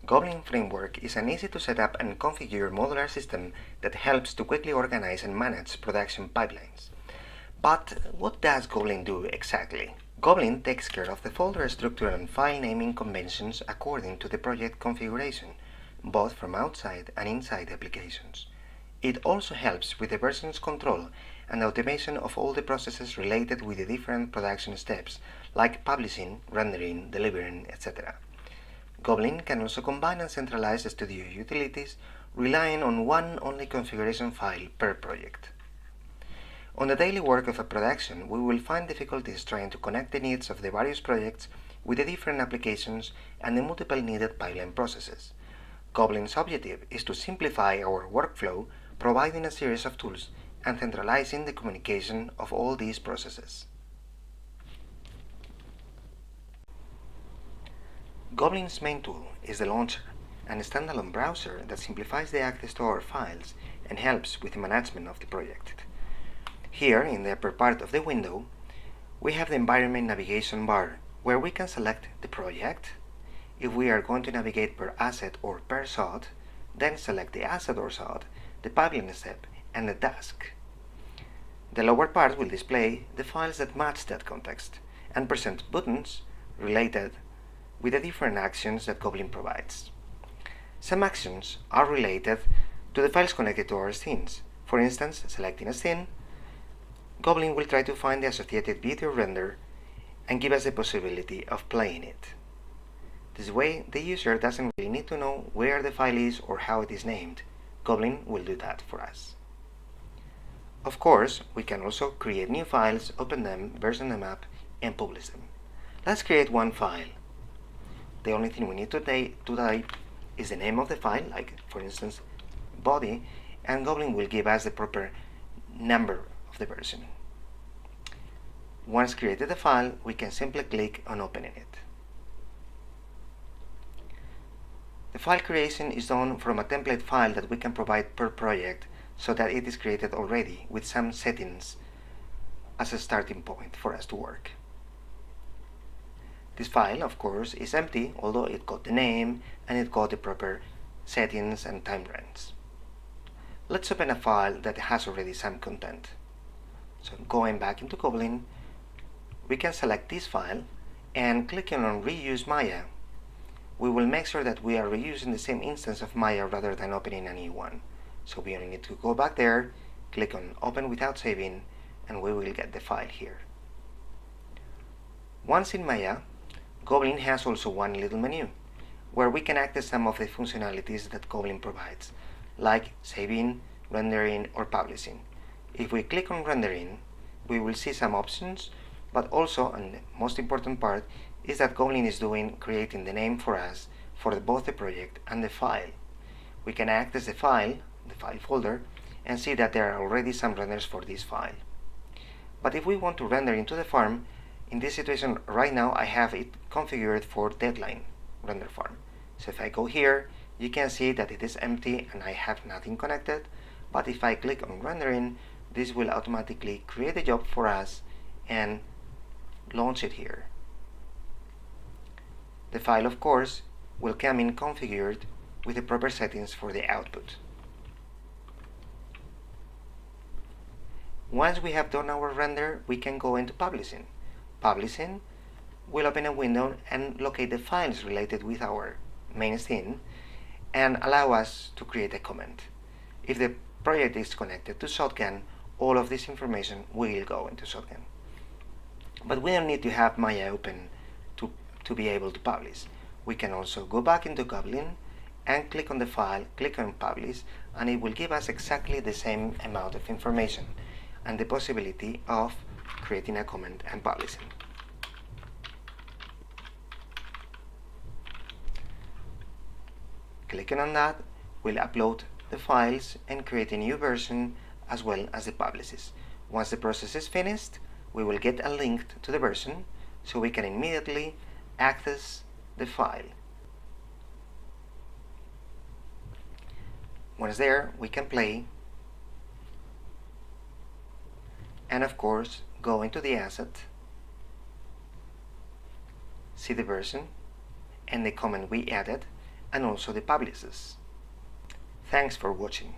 Goblin Framework is an easy to set up and configure modular system that helps to quickly organize and manage production pipelines. But what does Goblin do exactly? Goblin takes care of the folder structure and file naming conventions according to the project configuration, both from outside and inside applications. It also helps with the versions control and automation of all the processes related with the different production steps, like publishing, rendering, delivering, etc. Goblin can also combine and centralize studio utilities, relying on one only configuration file per project. On the daily work of a production, we will find difficulties trying to connect the needs of the various projects with the different applications and the multiple needed pipeline processes. Goblin's objective is to simplify our workflow, providing a series of tools and centralizing the communication of all these processes. Goblin's main tool is the launcher, a standalone browser that simplifies the access to our files and helps with the management of the project. Here, in the upper part of the window, we have the environment navigation bar, where we can select the project. If we are going to navigate per asset or per SOD, then select the asset or SOD, the pipeline step, and the task. The lower part will display the files that match that context and present buttons related with the different actions that Goblin provides. Some actions are related to the files connected to our scenes. For instance, selecting a scene, Goblin will try to find the associated video render and give us the possibility of playing it. This way, the user doesn't really need to know where the file is or how it is named. Goblin will do that for us. Of course, we can also create new files, open them, version them up, and publish them. Let's create one file. The only thing we need to type is the name of the file, like for instance body, and Goblin will give us the proper number of the version. Once created the file, we can simply click on opening it. The file creation is done from a template file that we can provide per project, so that it is created already with some settings as a starting point for us to work. This file, of course, is empty, although it got the name and it got the proper settings and timelines. Let's open a file that has already some content. So going back into Goblin, we can select this file and clicking on Reuse Maya, we will make sure that we are reusing the same instance of Maya rather than opening a new one. So we only need to go back there, click on Open without saving, and we will get the file here. Once in Maya, Goblin has also one little menu where we can access some of the functionalities that Goblin provides, like saving, rendering, or publishing. If we click on rendering, we will see some options, but also, and the most important part, is that Goblin is creating the name for us for both the project and the file. We can access the file folder, and see that there are already some renders for this file. But if we want to render into the farm, in this situation right now I have it configured for deadline render farm. So if I go here, you can see that it is empty and I have nothing connected, but if I click on rendering, this will automatically create a job for us and launch it here. The file, of course, will come in configured with the proper settings for the output. Once we have done our render, we can go into publishing. Publishing will open a window and locate the files related with our main scene and allow us to create a comment. If the project is connected to Shotgun, all of this information will go into Shotgun. But we don't need to have Maya open to be able to publish. We can also go back into Goblin and click on the file, click on Publish, and it will give us exactly the same amount of information and the possibility of creating a comment and publishing. Clicking on that will upload the files and create a new version as well as the publishes. Once the process is finished, we will get a link to the version so we can immediately access the file. Once there, we can play and of course go into the asset, see the version and the comment we added, and also the publishers. Thanks for watching.